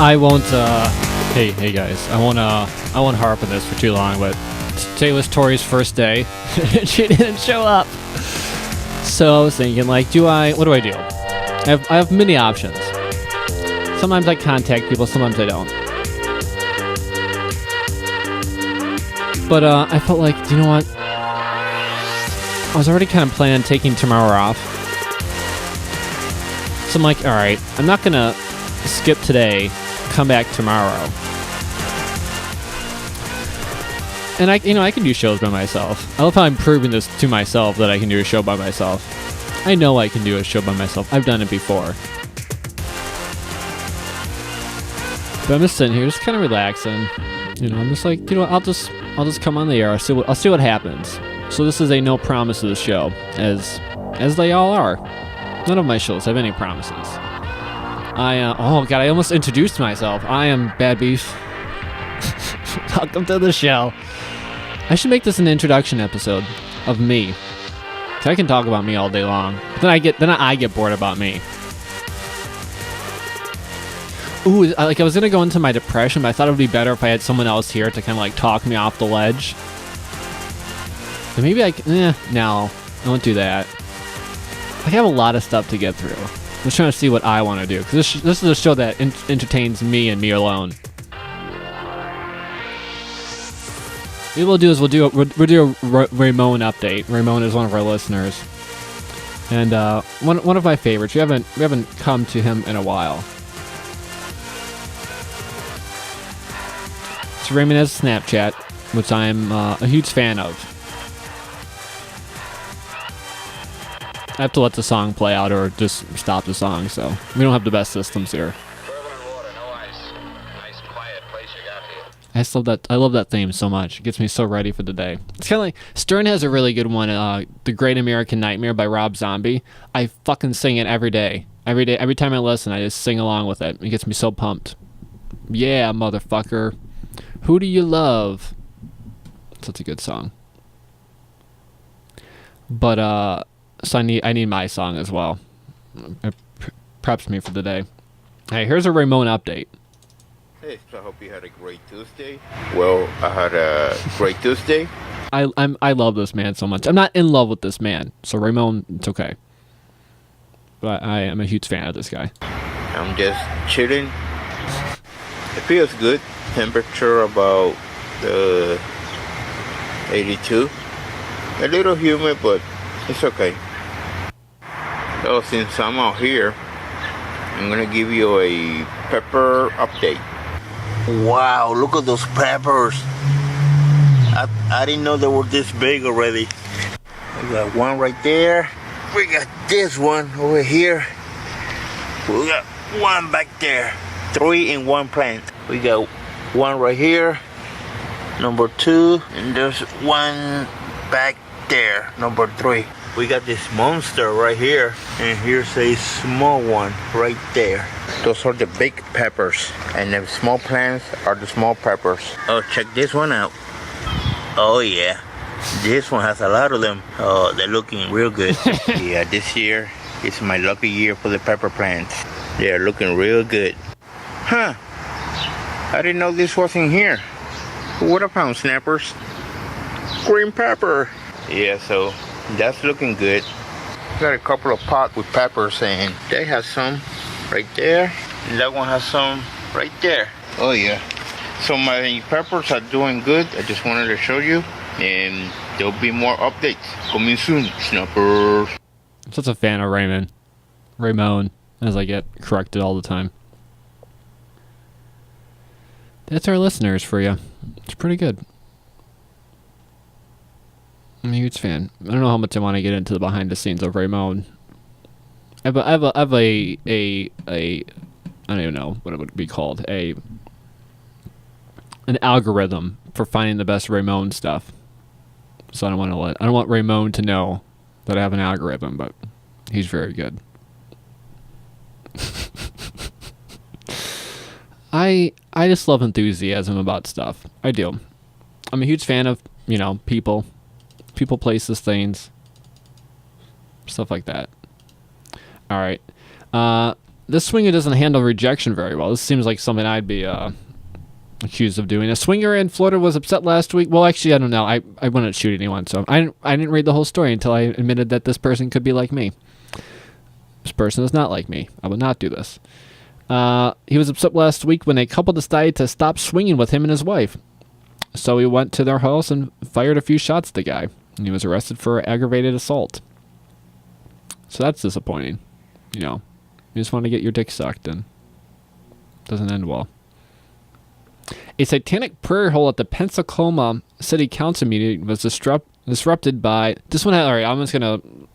I won't. Hey guys. I won't harp on this for too long. But today was Tori's first day, and she didn't show up. So I was thinking, like, what do I do? I have many options. Sometimes I contact people, sometimes I don't. But I felt like, you know what? I was already kind of planning on taking tomorrow off. So I'm like, alright, I'm not gonna skip today, come back tomorrow. And I can do shows by myself. I love how I'm proving this to myself that I can do a show by myself. I know I can do a show by myself. I've done it before. But I'm just sitting here, just kind of relaxing. I'm just like, I'll just come on the air. I'll see what happens. So this is a no promises show, as they all are. None of my shows have any promises. I almost introduced myself. I am badbeef. Welcome to the show. I should make this an introduction episode of me. I can talk about me all day long. Then I get bored about me. Ooh, I was gonna go into my depression, but I thought it would be better if I had someone else here to kind of like talk me off the ledge. And maybe no, I won't do that. I have a lot of stuff to get through. I'm just trying to see what I want to do, because this is a show that entertains me and me alone. What we'll do is we'll do a Ramon update. Ramon is one of our listeners, and one of my favorites. We haven't come to him in a while. So Raymond has a Snapchat, which I'm a huge fan of. I have to let the song play out or just stop the song, so we don't have the best systems here. I love that theme so much. It gets me so ready for the day. It's kind of like Stern has a really good one, The Great American Nightmare by Rob Zombie. I fucking sing it every day. Every time I listen, I just sing along with it. It gets me so pumped. Yeah, motherfucker. Who do you love? Such a good song. But so I need my song as well. It preps me for the day. Hey, here's a Ramon update. Hey, so I hope you had a great Tuesday. Well, I had a great Tuesday. I love this man so much. I'm not in love with this man, so Ramon, it's okay. But I am a huge fan of this guy. I'm just chilling. It feels good. Temperature about 82. A little humid, but it's okay. So since I'm out here, I'm gonna give you a pepper update. Wow, look at those peppers. I didn't know they were this big already. We got one right there. We got this one over here. We got one back there. 3 in one plant. We got one right here, number 2, and there's one back there, number 3. We got this monster right here, and here's a small one right there. Those are the big peppers, and the small plants are the small peppers. Oh, check this one out. Oh yeah, this one has a lot of them. Oh, they're looking real good. Yeah, this year is my lucky year for the pepper plants. They are looking real good. Huh, I didn't know this was in here. What a pound, snappers. Green pepper. Yeah, so that's looking good. Got a couple of pots with peppers, and they have some right there, and that one has some right there. Oh yeah, so my peppers are doing good. I just wanted to show you, and there'll be more updates coming soon, snappers. I'm such a fan of Ramon, as I get corrected all the time. That's our listeners for you. It's pretty good. I'm a huge fan. I don't know how much I want to get into the behind the scenes of Ramon. I have a I don't even know what it would be called. An algorithm for finding the best Ramon stuff. So I don't want Ramon to know that I have an algorithm, but he's very good. I just love enthusiasm about stuff. I do. I'm a huge fan of, people, places, things, stuff like that. All right. this swinger doesn't handle rejection very well. This seems like something I'd be accused of doing. A swinger in Florida was upset last week. Well, actually, I don't know. I wouldn't shoot anyone, so I didn't read the whole story until I admitted that this person could be like me. This person is not like me. I would not do this. He was upset last week when a couple decided to stop swinging with him and his wife. So he went to their house and fired a few shots at the guy. And he was arrested for aggravated assault. So that's disappointing. You know, you just want to get your dick sucked and it doesn't end well. A satanic prayer hole at the Pensacola City Council meeting was disrupted by... This one all right, I'm just going to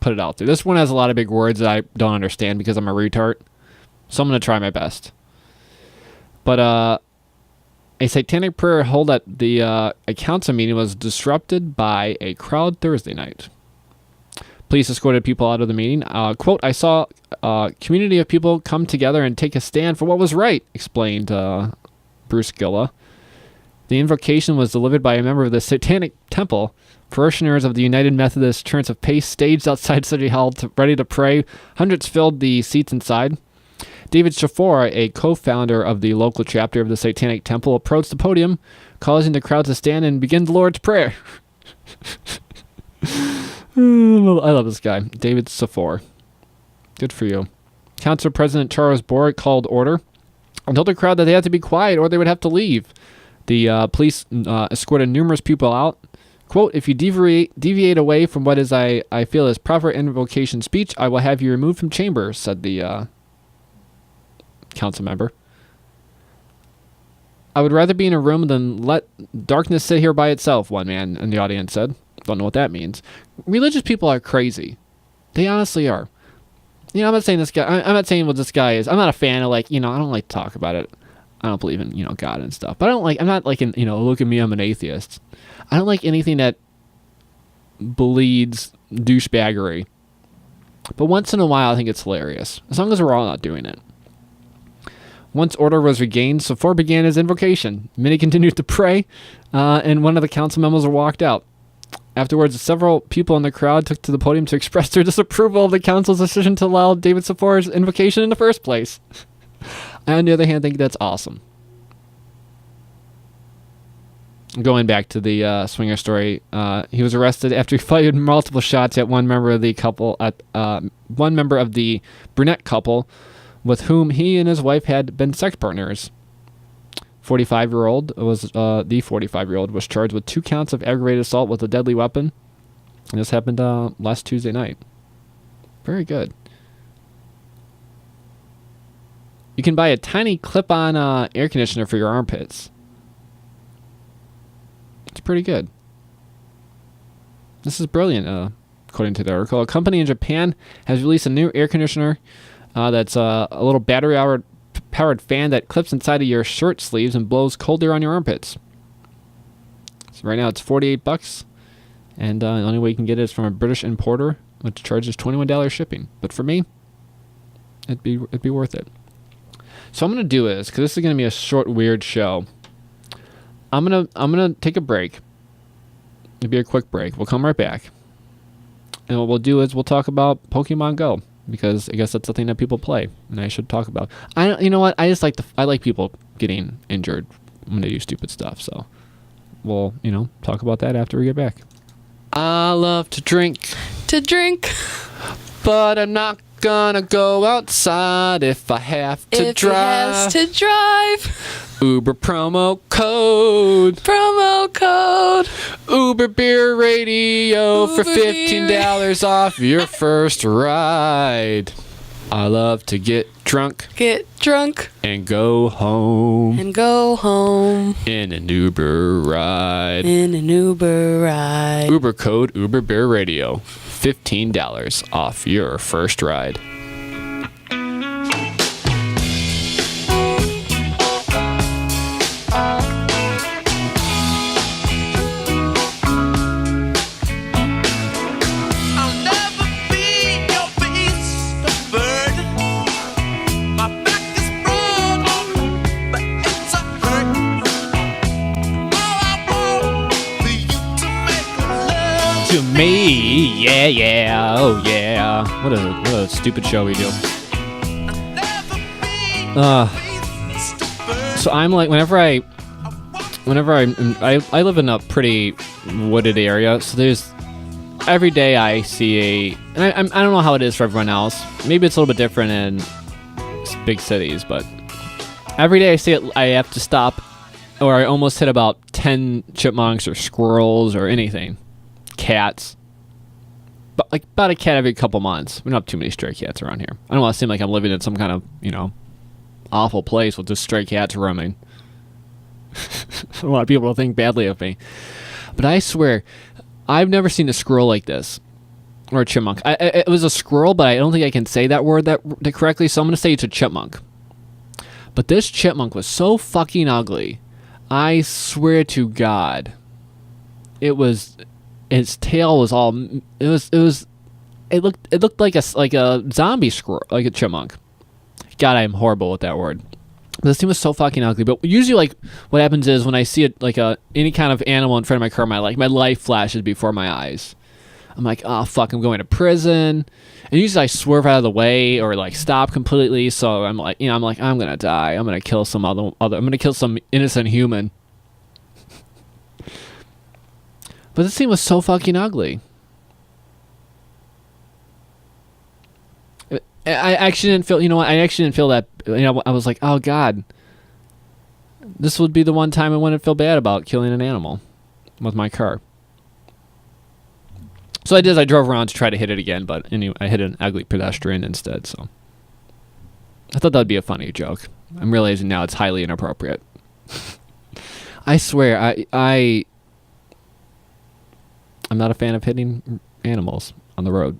put it out there. This one has a lot of big words that I don't understand because I'm a retard. So I'm going to try my best. But a satanic prayer held at the a council meeting was disrupted by a crowd Thursday night. Police escorted people out of the meeting. Quote, I saw a community of people come together and take a stand for what was right, explained Bruce Gilla. The invocation was delivered by a member of the Satanic Temple. Parishioners of the United Methodist Church of Pace staged outside City Hall ready to pray. Hundreds filled the seats inside. David Shafora, a co-founder of the local chapter of the Satanic Temple, approached the podium, causing the crowd to stand and begin the Lord's Prayer. I love this guy, David Shafora. Good for you. Council President Charles Bork called order and told the crowd that they had to be quiet or they would have to leave. The police escorted numerous people out. Quote, if you deviate away from what is I feel is proper invocation speech, I will have you removed from chamber, said the council member. I would rather be in a room than let darkness sit here by itself, one man in the audience said. Don't know what that means. Religious people are crazy. They honestly are. You know, I'm not saying this guy, I'm not saying what this guy is. I'm not a fan of, like, you know, I don't like to talk about it. I don't believe in, you know, God and stuff. But I'm not like, you know, look at me, I'm an atheist. I don't like anything that bleeds douchebaggery. But once in a while, I think it's hilarious. As long as we're all not doing it. Once order was regained, Sephora began his invocation. Many continued to pray, and one of the council members walked out. Afterwards, several people in the crowd took to the podium to express their disapproval of the council's decision to allow David Sephora's invocation in the first place. I, on the other hand, think that's awesome. Going back to the swinger story, he was arrested after he fired multiple shots at one member of the brunette couple, with whom he and his wife had been sex partners. The 45-year-old was charged with 2 counts of aggravated assault with a deadly weapon. And this happened last Tuesday night. Very good. You can buy a tiny clip-on air conditioner for your armpits. It's pretty good. This is brilliant, according to the article. A company in Japan has released a new air conditioner that's a little battery-powered fan that clips inside of your shirt sleeves and blows cold air on your armpits. So right now it's $48, and the only way you can get it is from a British importer, which charges $21 shipping. But for me, it'd be worth it. So I'm gonna do this because this is gonna be a short, weird show. I'm gonna take a break. It'll be a quick break. We'll come right back, and what we'll do is we'll talk about Pokemon Go, because I guess that's the thing that people play, and I should talk about. You know what? I like people getting injured when they do stupid stuff. So we'll talk about that after we get back. I love to drink, but I'm not gonna go outside if I have to drive. Uber promo code Uber Beer Radio for $15 off your first ride. I love to get drunk and go home in an Uber ride. Uber code Uber Beer Radio, $15 off your first ride. Me, yeah, oh yeah. What a stupid show we do. So I'm like, whenever I live in a pretty wooded area, so there's every day I see I don't know how it is for everyone else. Maybe it's a little bit different in big cities, but every day I see it, I have to stop, or I almost hit about 10 chipmunks or squirrels or anything, cats. But like about a cat every couple months. We don't have too many stray cats around here. I don't want to seem like I'm living in some kind of, awful place with just stray cats roaming. I don't want people to think badly of me. But I swear, I've never seen a squirrel like this. Or a chipmunk. It was a squirrel, but I don't think I can say that word that correctly, so I'm going to say it's a chipmunk. But this chipmunk was so fucking ugly. I swear to God. Its tail was all... It looked like a zombie squirrel, like a chipmunk. God, I am horrible with that word. This thing was so fucking ugly. But usually, like, what happens is when I see it, like any kind of animal in front of my car, my life flashes before my eyes. I'm like, oh fuck, I'm going to prison. And usually I swerve out of the way or like stop completely. So I'm like, I'm gonna die. I'm gonna kill some I'm gonna kill some innocent human. But this thing was so fucking ugly. I actually didn't feel, I actually didn't feel that, I was like, oh God, this would be the one time I wouldn't feel bad about killing an animal with my car. So I drove around to try to hit it again, but anyway, I hit an ugly pedestrian instead, so. I thought that would be a funny joke. I'm realizing now it's highly inappropriate. I swear, I'm not a fan of hitting animals on the road.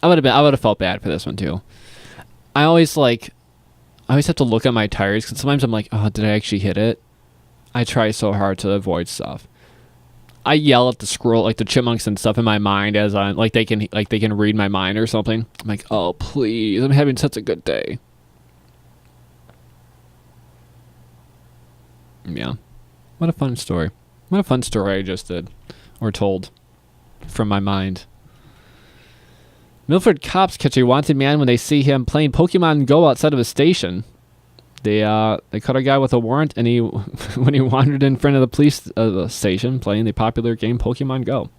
I would have felt bad for this one too. I always have to look at my tires because sometimes I'm like, oh, did I actually hit it? I try so hard to avoid stuff. I yell at the squirrel, like the chipmunks and stuff in my mind as I'm like they can read my mind or something. I'm like, oh please, I'm having such a good day. Yeah, what a fun story. What a fun story I just did, or told, from my mind. Milford cops catch a wanted man when they see him playing Pokemon Go outside of a station. They caught a guy with a warrant, and when he wandered in front of the police station playing the popular game Pokemon Go.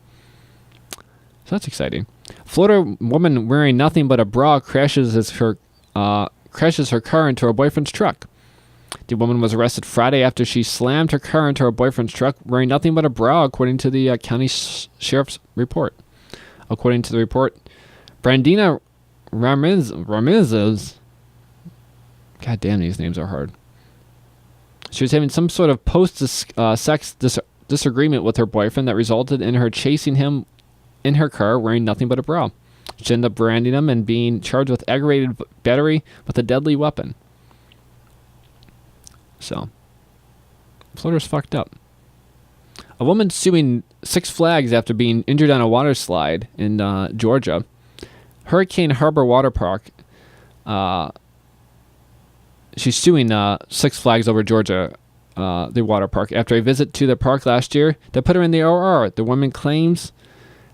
So that's exciting. Florida woman wearing nothing but a bra crashes her car into her boyfriend's truck. The woman was arrested Friday after she slammed her car into her boyfriend's truck wearing nothing but a bra, according to the county sheriff's report. According to the report, Brandina Ramirez, God damn, these names are hard. She was having some sort of post-sex disagreement with her boyfriend that resulted in her chasing him in her car wearing nothing but a bra. She ended up branding him and being charged with aggravated battery with a deadly weapon. So, Florida's fucked up. A woman suing Six Flags after being injured on a water slide in Georgia. Hurricane Harbor Water Park. She's suing Six Flags over Georgia, the water park, after a visit to the park last year that put her in the OR. The woman claims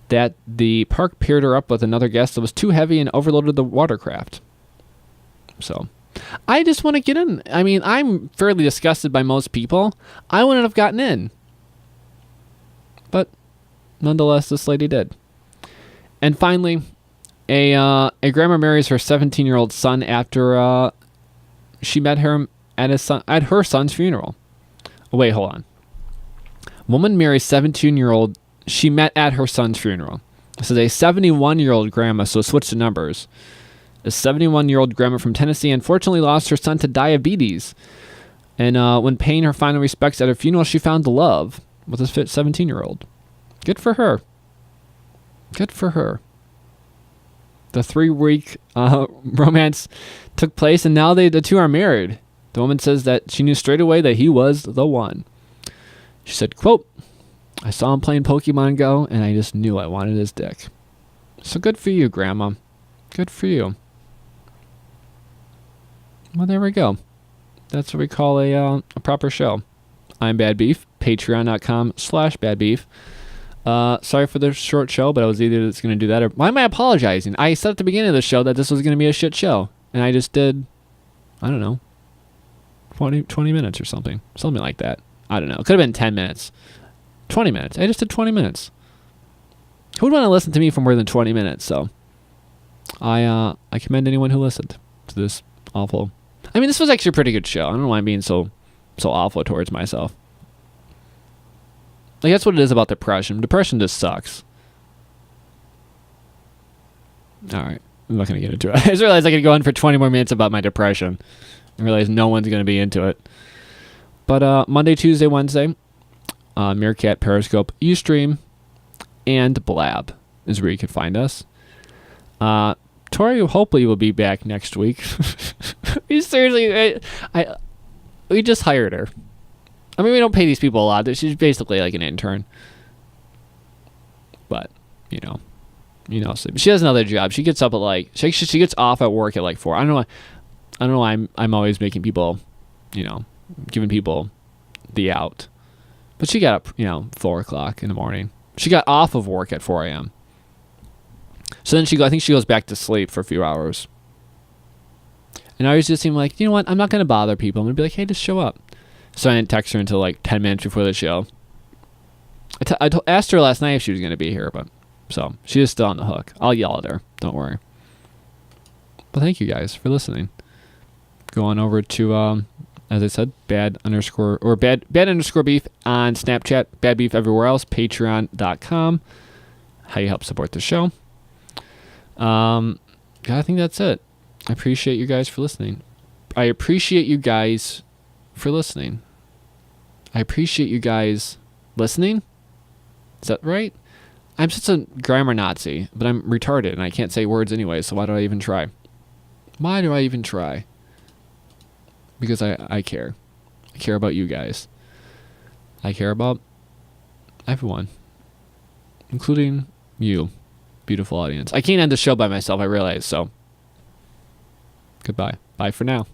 that the park paired her up with another guest that was too heavy and overloaded the watercraft. So, I just want to get in. I mean, I'm fairly disgusted by most people. I wouldn't have gotten in. But, nonetheless, this lady did. And finally, a grandma marries her 17-year-old son after she met her at her son's funeral. Oh, wait, hold on. Woman marries 17-year-old she met at her son's funeral. This is a 71-year-old grandma, so switch the numbers. A 71-year-old grandma from Tennessee unfortunately lost her son to diabetes. And when paying her final respects at her funeral, she found love with this 17-year-old. Good for her. Good for her. The 3-week romance took place, and now the two are married. The woman says that she knew straight away that he was the one. She said, quote, I saw him playing Pokemon Go, and I just knew I wanted his dick. So good for you, Grandma. Good for you. Well, there we go. That's what we call a proper show. I'm Bad Beef. Patreon.com/badbeef. Sorry for the short show, but I was either going to do that or... Why am I apologizing? I said at the beginning of the show that this was going to be a shit show. And I just did I don't know, 20 minutes or something like that. I don't know. It could have been 10 minutes, 20 minutes. I just did 20 minutes. Who would want to listen to me for more than 20 minutes? So I commend anyone who listened to this awful. I mean, this was actually a pretty good show. I don't know why I'm being so awful towards myself. Like, that's what it is about depression. Depression just sucks. All right. I'm not going to get into it. I just realized I could go on for 20 more minutes about my depression. I realized no one's going to be into it. But Monday, Tuesday, Wednesday, Meerkat, Periscope, Ustream, and Blab is where you can find us. Tori hopefully will be back next week. We seriously, we just hired her. I mean, we don't pay these people a lot. She's basically like an intern. But, so she has another job. She gets up at she gets off at work at like 4. I don't know why I'm always making people, giving people the out. But she got up, 4 o'clock in the morning. She got off of work at 4 a.m. So then I think she goes back to sleep for a few hours. And I always just seem like, you know what? I'm not going to bother people. I'm going to be like, hey, just show up. So I didn't text her until like 10 minutes before the show. I asked her last night if she was going to be here, but so she is still on the hook. I'll yell at her. Don't worry. But thank you guys for listening. Go on over to, as I said, bad underscore beef on Snapchat, bad beef everywhere else, patreon.com. How you help support the show. I think that's it. I appreciate you guys for listening. I appreciate you guys listening. Is that right? I'm such a grammar Nazi, but I'm retarded and I can't say words anyway, so why do I even try? Because I care. I care about you guys. I care about everyone, including you, beautiful audience. I can't end the show by myself, I realize, so goodbye. Bye for now.